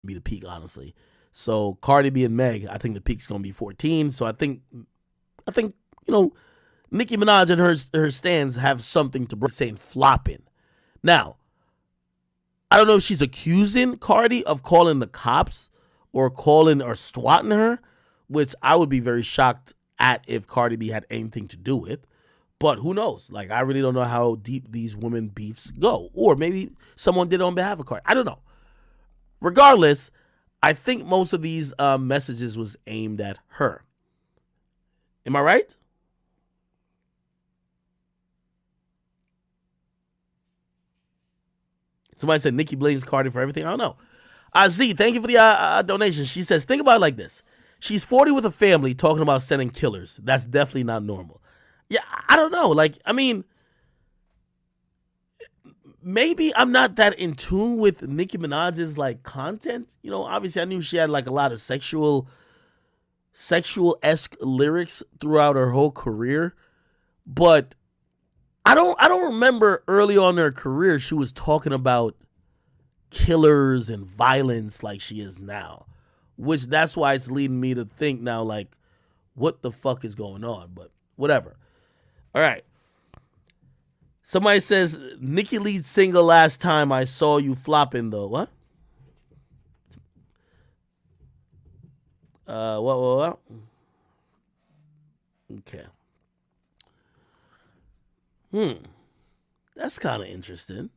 be the peak, honestly. So Cardi B and Meg, I think the peak's gonna be 14. So I think you know Nicki Minaj and her stands have something to bring, saying flopping. Now, I don't know if she's accusing Cardi of calling the cops or calling or swatting her, which I would be very shocked at if Cardi B had anything to do with. But who knows? Like, I really don't know how deep these women beefs go. Or maybe someone did it on behalf of Cardi. I don't know. Regardless, I think most of these messages was aimed at her. Am I right? Somebody said Nicki blames Cardi for everything. I don't know. Z, thank you for the donation. She says, think about it like this. She's 40 with a family talking about sending killers. That's definitely not normal. Yeah, I don't know. Like, I mean, maybe I'm not that in tune with Nicki Minaj's like content. You know, obviously I knew she had like a lot of sexual-esque lyrics throughout her whole career, but I don't remember early on in her career she was talking about killers and violence like she is now. Which that's why it's leading me to think now, like, what the fuck is going on? But whatever. All right. Somebody says Nicki lead single last time I saw you flopping though. What? What? Okay. That's kind of interesting.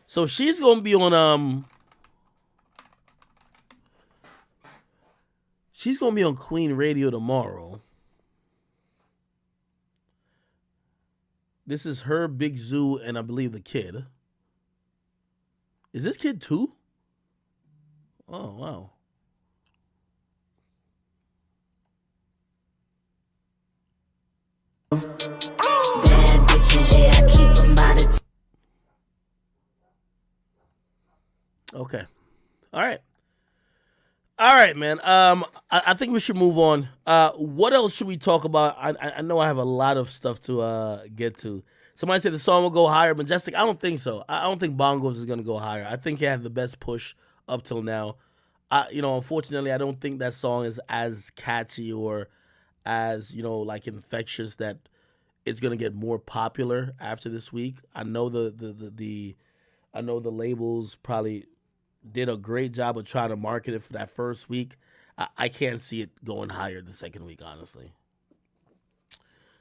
So she's gonna be on she's gonna be on Queen Radio tomorrow. This is her, Big Zoo, and I believe the kid. Is this kid too? Oh wow. Bad bitches, yeah, I keep them by the Okay. All right. All right, man. I think we should move on. What else should we talk about? I know I have a lot of stuff to get to. Somebody said the song will go higher. Majestic, I don't think so. I don't think Bongos is gonna go higher. I think it had the best push up till now. Unfortunately, I don't think that song is as catchy or as like infectious that it's gonna get more popular after this week. I know I know the labels probably did a great job of trying to market it for that first week. I can't see it going higher the second week, honestly.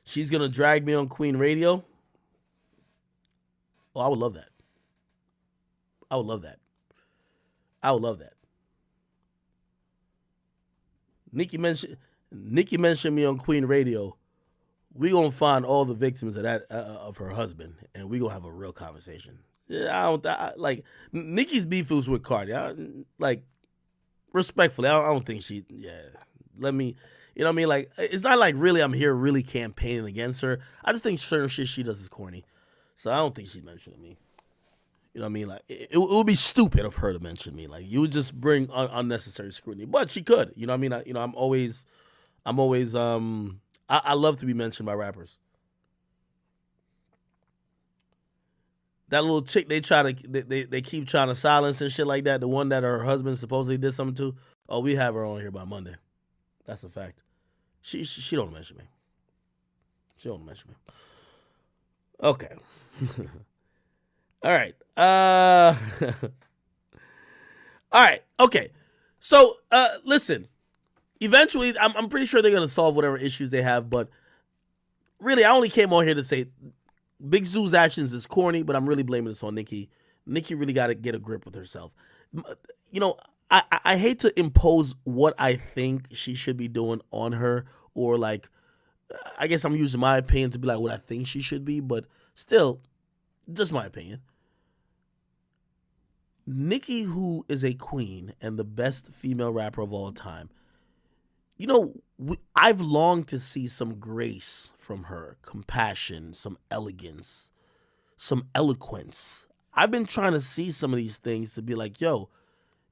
She's gonna drag me on Queen Radio. Oh, I would love that. I would love that. I would love that. Nicki mentioned me on Queen Radio. We gonna find all the victims of that of her husband, and we gonna have a real conversation. Yeah, like Nicki's beef was with Cardi. Like respectfully, I don't think she. Yeah, let me. You know what I mean? Like it's not like really I'm here really campaigning against her. I just think certain shit she does is corny, so I don't think she's mentioning me. You know what I mean? Like it would be stupid of her to mention me. Like you would just bring unnecessary scrutiny, but she could. You know what I mean? I love to be mentioned by rappers. That little chick they keep trying to silence and shit like that. The one that her husband supposedly did something to. Oh, we have her on here by Monday. That's a fact. She don't mention me. She don't mention me. Okay. All right. All right. Okay. So listen. Eventually, I'm pretty sure they're gonna solve whatever issues they have. But really, I only came on here to say Big Zoo's actions is corny, but I'm really blaming this on Nicki. Nicki really got to get a grip with herself. You know, I hate to impose what I think she should be doing on her, or like, I guess I'm using my opinion to be like what I think she should be, but still, just my opinion. Nicki, who is a queen and the best female rapper of all time, I've longed to see some grace from her, compassion, some elegance, some eloquence. I've been trying to see some of these things to be like, yo,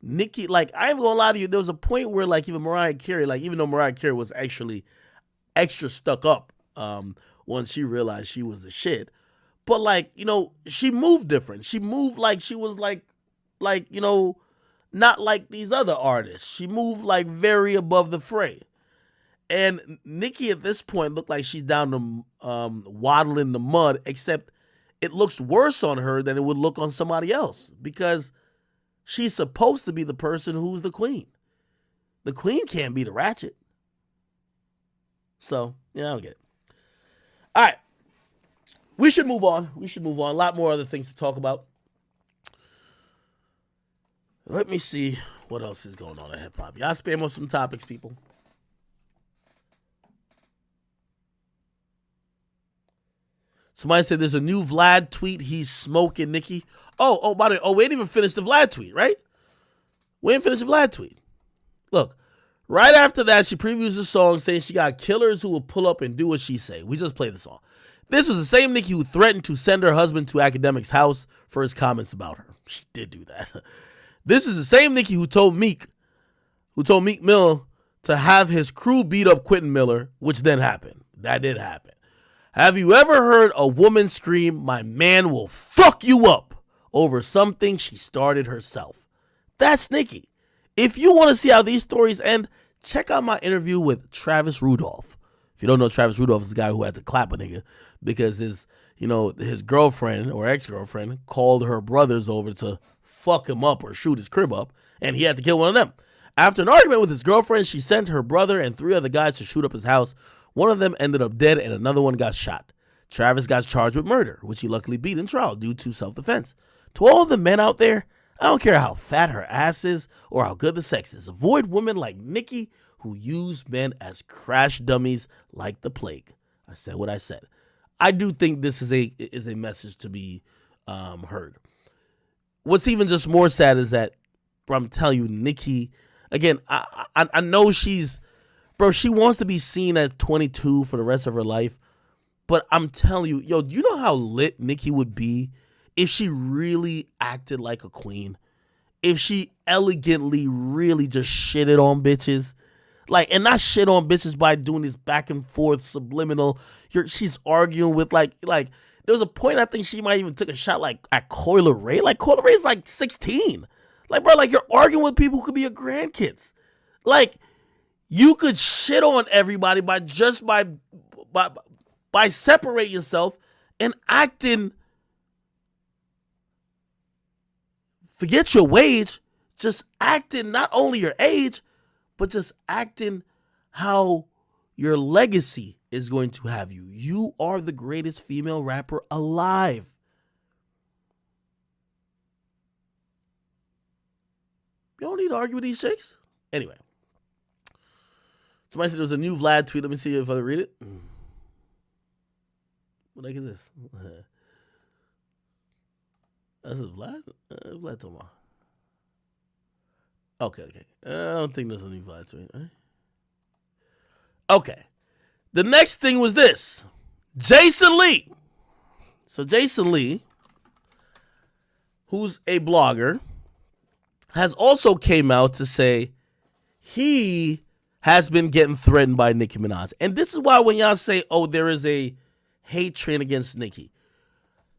Nicki, like, I ain't gonna lie to you, there was a point where, like, even Mariah Carey, like, even though Mariah Carey was actually extra stuck up once she realized she was a shit, but, like, she moved different. She moved like she was, like, not like these other artists. She moved like very above the fray. And Nicki at this point looked like she's down to waddle in the mud, except it looks worse on her than it would look on somebody else because she's supposed to be the person who's the queen. The queen can't be the ratchet. So, yeah, I don't get it. All right. We should move on. A lot more other things to talk about. Let me see what else is going on in hip-hop. Y'all spam on some topics, people. Somebody said there's a new Vlad tweet. He's smoking Nicki. By the way, we didn't even finish the Vlad tweet, right? We didn't finish the Vlad tweet. Look, right after that, she previews the song saying she got killers who will pull up and do what she say. We just played the song. This was the same Nicki who threatened to send her husband to Academic's house for his comments about her. She did do that. This is the same Nicki who told Meek Mill to have his crew beat up Quentin Miller, which then happened. That did happen. Have you ever heard a woman scream, "My man will fuck you up," over something she started herself? That's Nicki. If you want to see how these stories end, check out my interview with Travis Rudolph. If you don't know, Travis Rudolph is the guy who had to clap a nigga because his girlfriend or ex-girlfriend called her brothers over to fuck him up or shoot his crib up, and he had to kill one of them. After an argument with his girlfriend, she sent her brother and 3 other guys to shoot up his house. One of them ended up dead and another one got shot. Travis got charged with murder, which he luckily beat in trial due to self-defense. To all the men out there, I don't care how fat her ass is or how good the sex is. Avoid women like Nicki who use men as crash dummies like the plague. I said what I said. I do think this is a message to be heard. What's even just more sad is that, bro, I'm telling you, Nicki, again, I know she wants to be seen as 22 for the rest of her life, but I'm telling you, do you know how lit Nicki would be if she really acted like a queen? If she elegantly really just shitted on bitches? Like, and not shit on bitches by doing this back and forth subliminal. She's arguing with like there was a point I think she might even took a shot like at Coyle Ray. Like Coyle Ray's like 16. Like, bro, like you're arguing with people who could be your grandkids. Like, you could shit on everybody by separating yourself and acting. Forget your wage, just acting not only your age, but just acting how your legacy is going to have you. You are the greatest female rapper alive. You don't need to argue with these chicks. Anyway. Somebody said there was a new Vlad tweet. Let me see if I can read it. What the heck is this? This is Vlad? Vlad Tomar. Okay. I don't think there's a new Vlad tweet. Right? Okay. The next thing was this. Jason Lee. So Jason Lee, who's a blogger, has also came out to say he has been getting threatened by Nicki Minaj. And this is why when y'all say, there is a hate train against Nicki,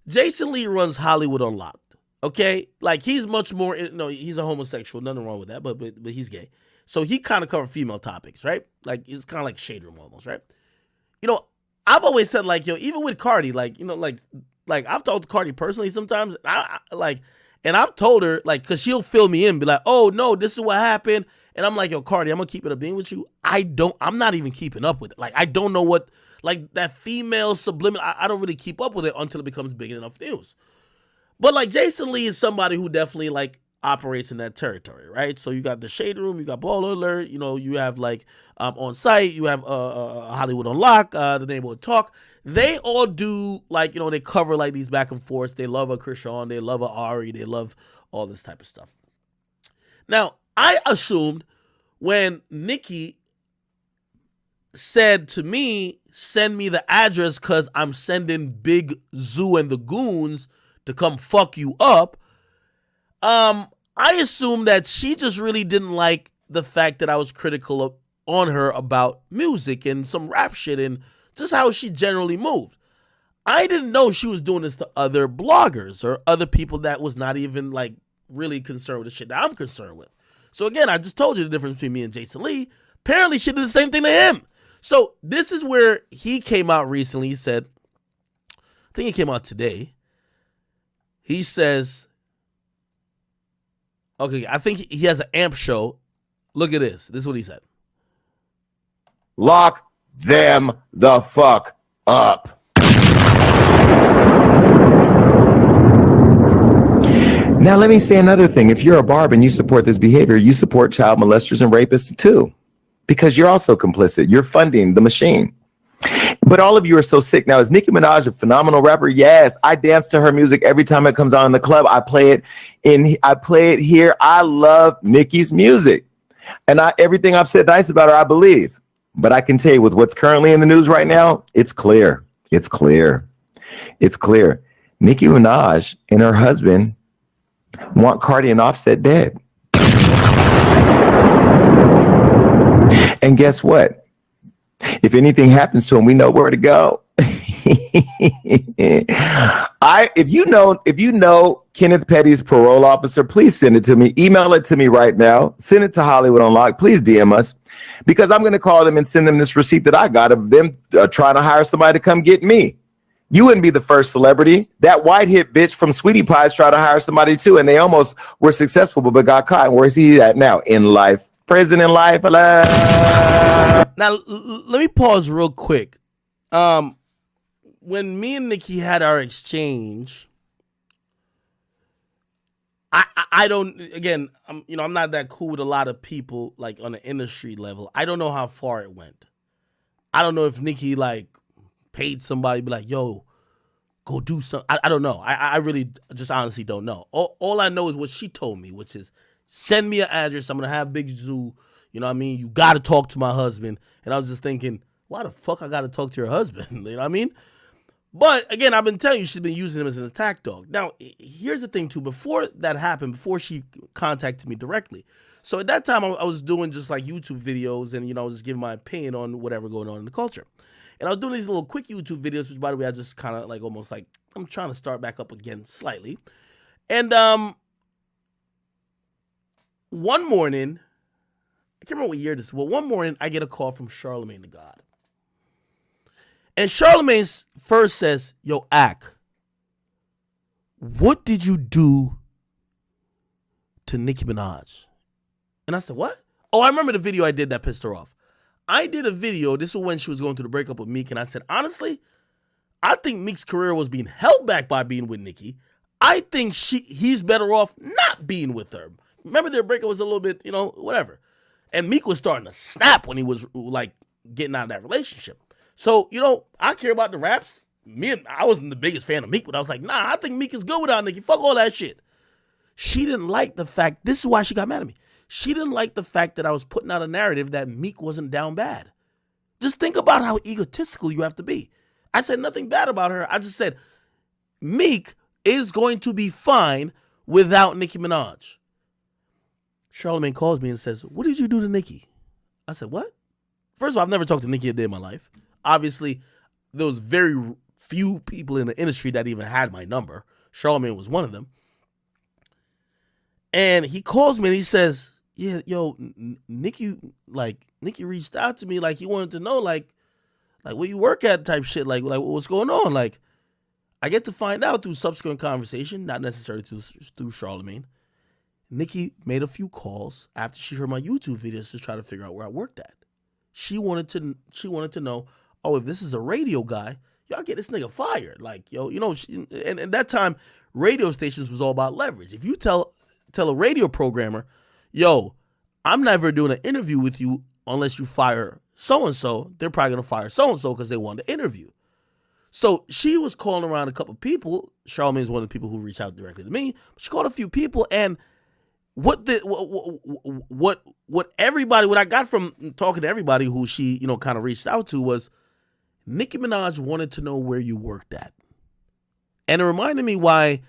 Jason Lee runs Hollywood Unlocked. Okay? Like, he's much more, he's a homosexual. Nothing wrong with that, but he's gay. So he kind of covered female topics, right? Like, it's kind of like Shade Room almost, right? I've always said, like, even with Cardi, like, I've talked to Cardi personally sometimes, and I've told her, like, because she'll fill me in, be like, oh, no, this is what happened. And I'm like, yo, Cardi, I'm going to keep it a being with you. I'm not even keeping up with it. Like, I don't know what, like, that female subliminal, I don't really keep up with it until it becomes big enough news. But, like, Jason Lee is somebody who definitely, like, operates in that territory, right? So you got the Shade Room, you got Baller Alert, you have, like, On Site, you have Hollywood Unlocked, the Neighborhood Talk. They all do, like, they cover, like, these back and forths. They love a Krishan, they love a Ari, they love all this type of stuff. Now, I assumed when Nicki said to me, send me the address because I'm sending Big Zoo and the goons to come fuck you up, I assumed that she just really didn't like the fact that I was critical on her about music and some rap shit and just how she generally moved. I didn't know she was doing this to other bloggers or other people that was not even, like, really concerned with the shit that I'm concerned with. So again, I just told you the difference between me and Jason Lee. Apparently she did the same thing to him. So this is where he came out recently. He said, I think he came out today. He says, okay, I think he has an AMP show. Look at this. This is what he said. Lock them the fuck up. Now, let me say another thing. If you're a barb and you support this behavior, you support child molesters and rapists too, because you're also complicit. You're funding the machine. But all of you are so sick. Now, is Nicki Minaj a phenomenal rapper? Yes. I dance to her music every time it comes on in the club. I play it here. I love Nicki's music. And everything I've said nice about her, I believe. But I can tell you with what's currently in the news right now, it's clear. It's clear. It's clear. Nicki Minaj and her husband want Cardi and Offset dead. And guess what? If anything happens to him, we know where to go. If you know Kenneth Petty's parole officer, please send it to me. Email it to me right now. Send it to Hollywood Unlocked. Please DM us, because I'm going to call them and send them this receipt that I got of them trying to hire somebody to come get me. You wouldn't be the first celebrity. That white hit bitch from Sweetie Pies tried to hire somebody too, and they almost were successful, but got caught. Where's he at now? In life. Prison in life. Now, let me pause real quick. When me and Nicki had our exchange, I don't, again, I'm not that cool with a lot of people, like, on the industry level. I don't know how far it went. I don't know if Nicki, like, paid somebody, be like, yo, go do something. I don't know. I really just honestly don't know. All I know is what she told me, which is, send me an address. I'm going to have Big Zoo. You know what I mean? You got to talk to my husband. And I was just thinking, why the fuck I got to talk to your husband? You know what I mean? But again, I've been telling you, she's been using him as an attack dog. Now, here's the thing too. Before that happened, before she contacted me directly. So at that time, I was doing just like YouTube videos and, I was just giving my opinion on whatever going on in the culture. And I was doing these little quick YouTube videos, which by the way, I just kind of like almost like, I'm trying to start back up again slightly. And one morning, I can't remember what year this was. Well, one morning, I get a call from Charlemagne the God. And Charlemagne first says, yo, Ak, what did you do to Nicki Minaj? And I said, what? Oh, I remember the video I did that pissed her off. I did a video. This was when she was going through the breakup with Meek. And I said, honestly, I think Meek's career was being held back by being with Nicki. I think he's better off not being with her. Remember, their breakup was a little bit, whatever. And Meek was starting to snap when he was like getting out of that relationship. So, I care about the raps. I wasn't the biggest fan of Meek, but I was like, nah, I think Meek is good without Nicki. Fuck all that shit. She didn't like the fact, this is why she got mad at me. She didn't like the fact that I was putting out a narrative that Meek wasn't down bad. Just think about how egotistical you have to be. I said nothing bad about her. I just said Meek is going to be fine without Nicki Minaj. Charlemagne calls me and says, what did you do to Nicki? I said, what? First of all, I've never talked to Nicki a day in my life. Obviously, there was very few people in the industry that even had my number. Charlemagne was one of them. And he calls me and he says, yeah, yo, Nicki reached out to me. Like, he wanted to know, like where you work at type shit. Like what's going on? Like, I get to find out through subsequent conversation, not necessarily through Charlemagne. Nicki made a few calls after she heard my YouTube videos to try to figure out where I worked at. She wanted to know, oh, if this is a radio guy, y'all get this nigga fired. Like, yo, and at that time, radio stations was all about leverage. If you tell a radio programmer, yo, I'm never doing an interview with you unless you fire so-and-so, they're probably going to fire so-and-so because they want to interview. So she was calling around a couple of people. Charlemagne is one of the people who reached out directly to me. She called a few people, and what I got from talking to everybody who she, kind of reached out to was Nicki Minaj wanted to know where you worked at. And it reminded me why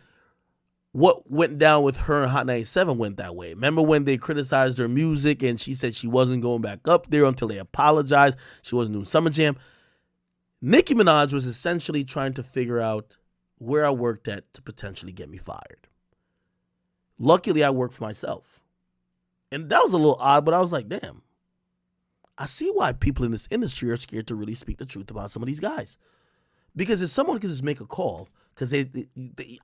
what went down with her and Hot 97 went that way. Remember when they criticized her music and she said she wasn't going back up there until they apologized? She wasn't doing Summer Jam. Nicki Minaj was essentially trying to figure out where I worked at to potentially get me fired. Luckily, I work for myself. And that was a little odd, but I was like, damn, I see why people in this industry are scared to really speak the truth about some of these guys. Because if someone could just make a call, because I didn't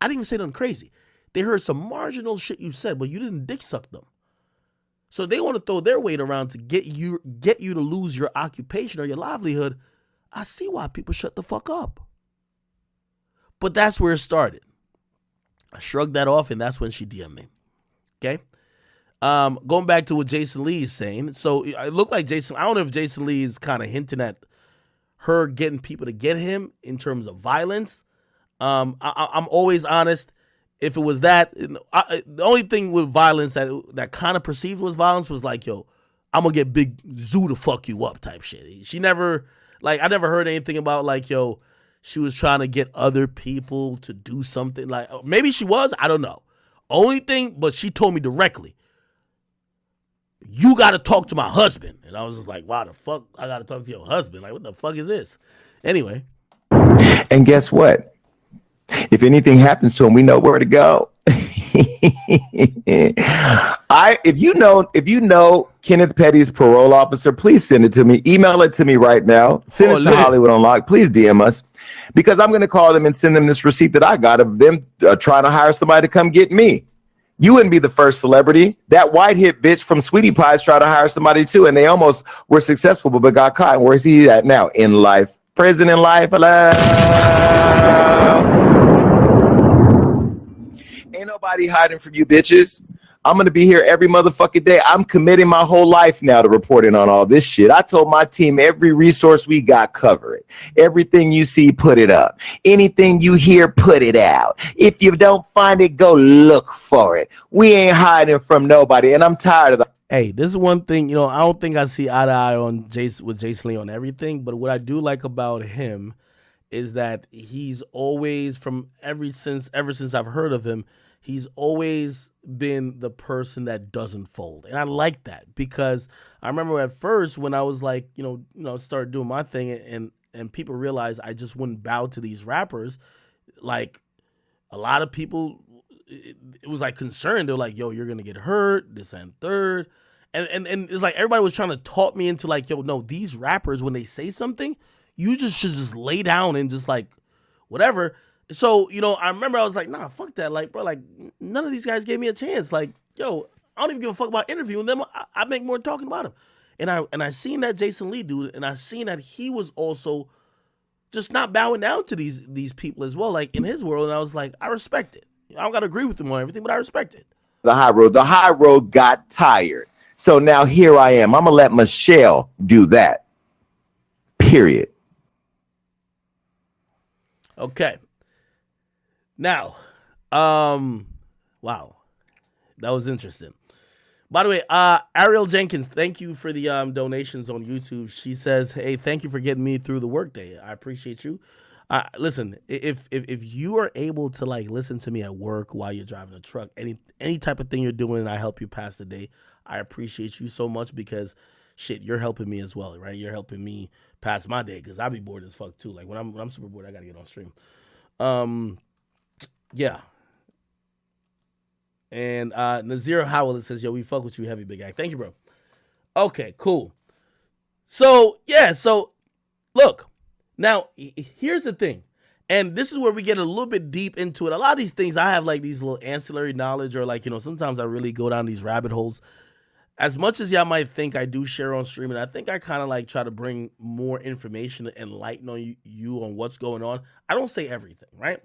even say nothing crazy. They heard some marginal shit you said, but you didn't dick suck them. So they want to throw their weight around to get you to lose your occupation or your livelihood. I see why people shut the fuck up. But that's where it started. I shrugged that off, and that's when she DM'd me. Okay? Going back to what Jason Lee is saying. So it looked like Jason, I don't know if Jason Lee is kind of hinting at her getting people to get him in terms of violence. I'm always honest. If it was that, the only thing with violence that kind of perceived was violence was like, yo, I'm going to get Big Zoo to fuck you up type shit. She never, like, I never heard anything about like, yo, she was trying to get other people to do something. Like, maybe she was, I don't know. Only thing, but she told me directly, you got to talk to my husband. And I was just like, why the fuck I got to talk to your husband? Like, what the fuck is this? Anyway. And guess what? If anything happens to him, we know where to go. If you know Kenneth Petty's parole officer, please send it to me. Email it to me right now. Send it to Hollywood Unlocked. Please DM us, because I'm going to call them and send them this receipt that I got of them trying to hire somebody to come get me. You wouldn't be the first celebrity. That white hit bitch from Sweetie Pies tried to hire somebody too, and they almost were successful, but got caught. Where's he at now? In life. Prison in life. Hello. Ain't nobody hiding from you bitches. I'm going to be here every motherfucking day. I'm committing my whole life now to reporting on all this shit. I told my team every resource we got, cover it. Everything you see, put it up. Anything you hear, put it out. If you don't find it, go look for it. We ain't hiding from nobody, and I'm tired of the... Hey, this is one thing, you know, I don't think I see eye to eye on with Jason Lee on everything, but what I do like about him is that he's always, ever since I've heard of him, he's always been the person that doesn't fold. And I like that, because I remember at first when I was like, you know, started doing my thing and people realized I just wouldn't bow to these rappers. Like, a lot of people, it was like concerned. They were like, yo, you're going to get hurt, this and third. And it's like everybody was trying to talk me into like, yo, no, these rappers, when they say something, you just should just lay down and just like whatever. So, you know, I remember I was like, nah, fuck that. Like, bro, like, none of these guys gave me a chance. Like, yo, I don't even give a fuck about interviewing them. I make more talking about them. And I seen that Jason Lee dude, and I seen that he was also just not bowing down to these people as well, like in his world. And I was like, I respect it. I don't got to agree with him on everything, but I respect it. The high road got tired. So now here I am. I'm going to let Michelle do that. Period. Okay. Now, wow, that was interesting. By the way, Ariel Jenkins, thank you for the donations on YouTube. She says, hey, thank you for getting me through the workday. I appreciate you. Listen, if you are able to like listen to me at work while you're driving a truck, any type of thing you're doing, and I help you pass the day, I appreciate you so much, because shit, you're helping me as well, right? You're helping me pass my day, because I'll be bored as fuck too. Like when I'm super bored, I gotta get on stream. Yeah. And Nazir Howell says, yo, we fuck with you heavy, big act. Thank you, bro. Okay, cool. So, yeah, so look, now here's the thing. And this is where we get a little bit deep into it. A lot of these things, I have like these little ancillary knowledge, or like, you know, sometimes I really go down these rabbit holes. As much as y'all might think I do share on stream, and I think I kind of like try to bring more information and enlighten on you on what's going on, I don't say everything, right?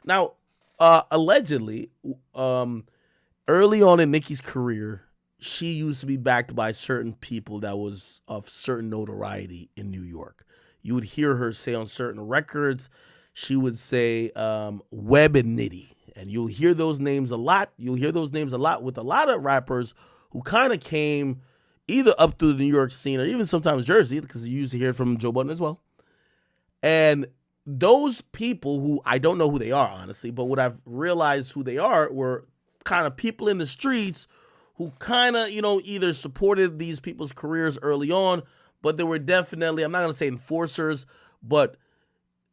Now, allegedly, early on in Nicki's career, she used to be backed by certain people that was of certain notoriety in New York. You would hear her say on certain records, she would say Webb and Nitty, and you'll hear those names a lot. You'll hear those names a lot with a lot of rappers who kind of came either up through the New York scene or even sometimes Jersey, because you used to hear it from Joe Budden as well. And those people, who I don't know who they are, honestly, but what I've realized who they are were kind of people in the streets who kind of, you know, either supported these people's careers early on, but they were definitely, I'm not going to say enforcers, but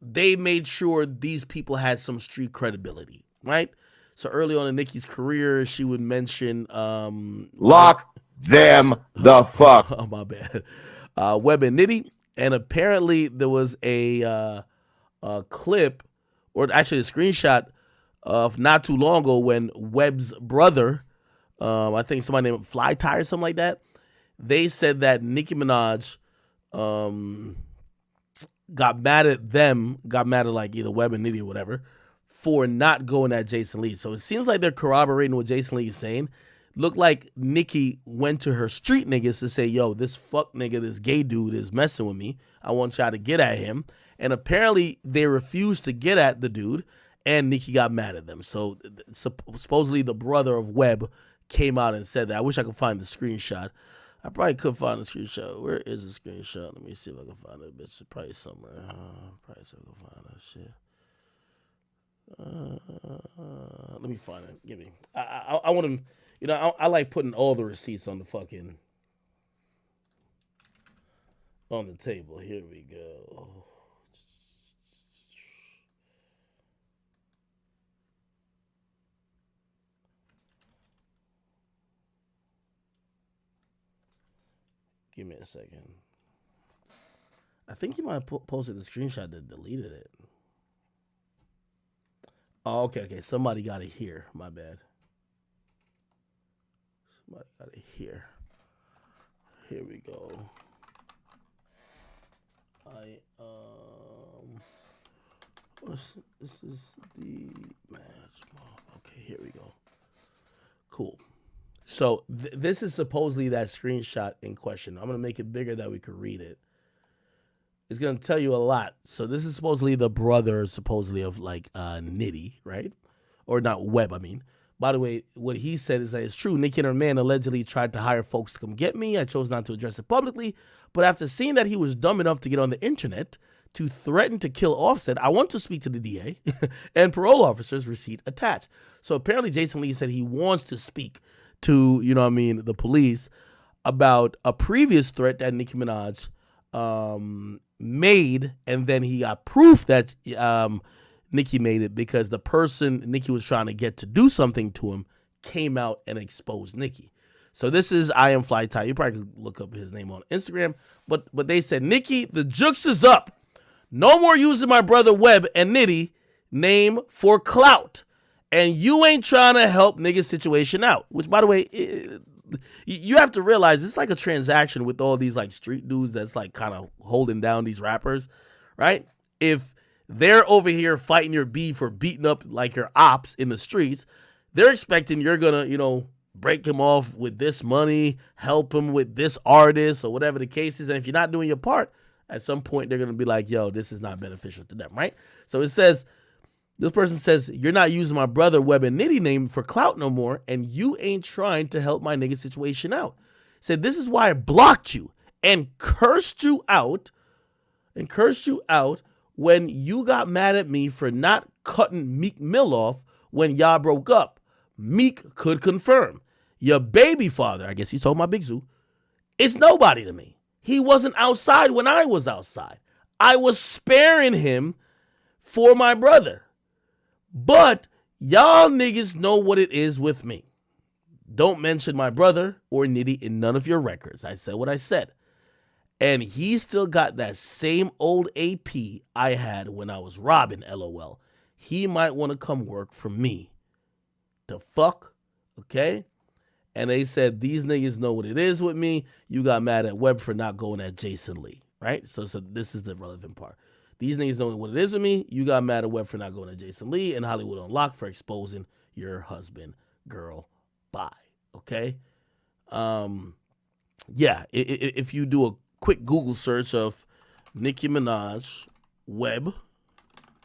they made sure these people had some street credibility, right? So early on in Nicki's career, she would mention Lock them the fuck. oh my bad. Webb and Nitty, and apparently there was a clip, or actually a screenshot of not too long ago when Webb's brother, I think somebody named Fly Tie or something like that, they said that Nicki Minaj got mad at like either Webb and Nitty or whatever, for not going at Jason Lee. So it seems like they're corroborating what Jason Lee is saying. Looked like Nicki went to her street niggas to say, yo, this fuck nigga, this gay dude is messing with me. I want y'all to get at him. And apparently they refused to get at the dude, and Nicki got mad at them. So supposedly the brother of Webb came out and said that. I wish I could find the screenshot. I probably could find the screenshot. Where is the screenshot? Let me see if I can find it. It's probably somewhere. Probably see if I can find that shit. Let me find it. Give me. I want to. You know, I like putting all the receipts on the fucking on the table. Here we go. Give me a second. I think you might have posted the screenshot that deleted it. Oh, okay. Somebody got it here. My bad. Somebody got it here. Here we go. This is the match. Okay, here we go. Cool. So this is supposedly that screenshot in question. I'm going to make it bigger that we could read it. It's going to tell you a lot. So this is supposedly the brother, supposedly, of like Nitty, right? Or not Webb, I mean. By the way, what he said is that it's true. Nicki and her man allegedly tried to hire folks to come get me. I chose not to address it publicly. But after seeing that he was dumb enough to get on the internet to threaten to kill Offset, I want to speak to the DA and parole officers, receipt attached. So apparently Jason Lee said he wants to speak to, you know what I mean, the police about a previous threat that Nicki Minaj made, and then he got proof that Nicki made it because the person Nicki was trying to get to do something to him came out and exposed Nicki. So this is I Am Fly Tie. You probably could look up his name on Instagram, but they said, Nicki, the jukes is up. No more using my brother Webb and Nitty name for clout. And you ain't trying to help niggas' situation out. Which, by the way, you have to realize it's like a transaction with all these like street dudes that's like kind of holding down these rappers, right? If they're over here fighting your beef or beating up like your ops in the streets, they're expecting you're gonna, you know, break him off with this money, help him with this artist or whatever the case is. And if you're not doing your part, at some point they're gonna be like, yo, this is not beneficial to them, right? So it says, this person says, you're not using my brother Webb and Nitty name for clout no more, and you ain't trying to help my nigga situation out. Said, this is why I blocked you and cursed you out when you got mad at me for not cutting Meek Mill off when y'all broke up. Meek could confirm. Your baby father, I guess he's talking about Big Zoo, is nobody to me. He wasn't outside when I was outside. I was sparing him for my brother. But y'all niggas know what it is with me. Don't mention my brother or Nitty in none of your records. I said what I said. And he still got that same old AP I had when I was robbing, LOL. He might want to come work for me. The fuck? Okay? And they said, these niggas know what it is with me. You got mad at Webb for not going at Jason Lee. Right? So this is the relevant part. These niggas know what it is with me. You got mad at Webb for not going to Jason Lee, and Hollywood Unlocked for exposing your husband. Girl, bye. Okay? Yeah, if you do a quick Google search of Nicki Minaj, Webb,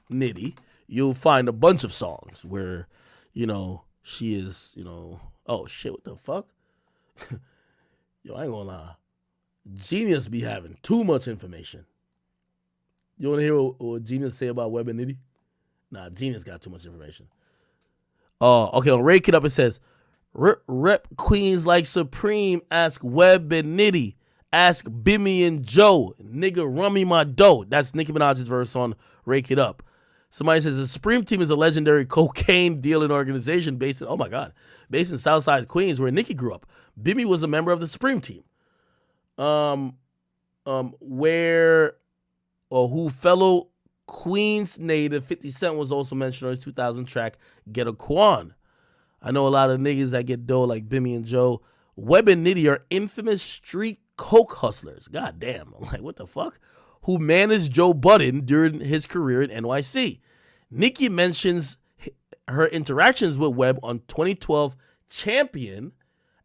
Nitty, you'll find a bunch of songs where, you know, she is, you know, oh shit, what the fuck? Yo, I ain't gonna lie. Genius be having too much information. You want to hear what Genius say about Webb and Nitty? Nah, Genius got too much information. Okay, on Rake It Up, it says, Rep Queens like Supreme, ask Webb and Nitty, ask Bimmy and Joe, nigga run me my dough. That's Nicki Minaj's verse on Rake It Up. Somebody says the Supreme Team is a legendary cocaine dealing organization based in, oh my God, based in Southside Queens, where Nicki grew up. Bimmy was a member of the Supreme Team. Who fellow Queens native 50 Cent was also mentioned on his 2000 track, Get a Quan. I know a lot of niggas that get dough like Bimmy and Joe. Webb and Nitty are infamous street coke hustlers. God damn. I'm like, what the fuck? Who managed Joe Budden during his career in NYC. Nicki mentions her interactions with Webb on 2012 Champion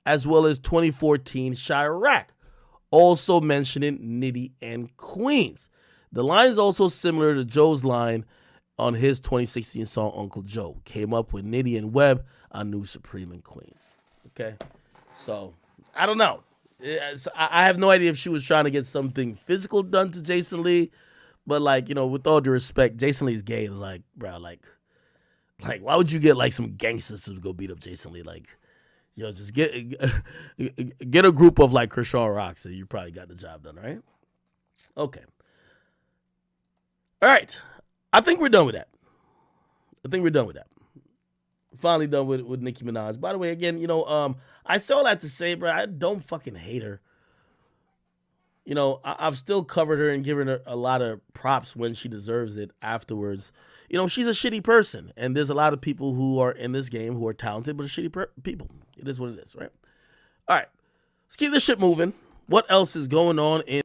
as well as 2014 Chirac, also mentioning Nitty and Queens. The line is also similar to Joe's line on his 2016 song Uncle Joe. Came up with Nitty and Webb on New Supreme and Queens. Okay? So, I don't know. I have no idea if she was trying to get something physical done to Jason Lee, but like, you know, with all due respect, Jason Lee's gay. It's like, bro, like why would you get like some gangsters to go beat up Jason Lee? Like, yo, just get a group of like Kershaw Rocks and you probably got the job done, right? Okay. All right. I think we're done with that. Finally done with Nicki Minaj. By the way, again, you know, I say all that to say, bro, I don't fucking hate her. You know, I've still covered her and given her a lot of props when she deserves it afterwards. You know, she's a shitty person. And there's a lot of people who are in this game who are talented, but are shitty people. It is what it is, right? All right. Let's keep this shit moving. What else is going on in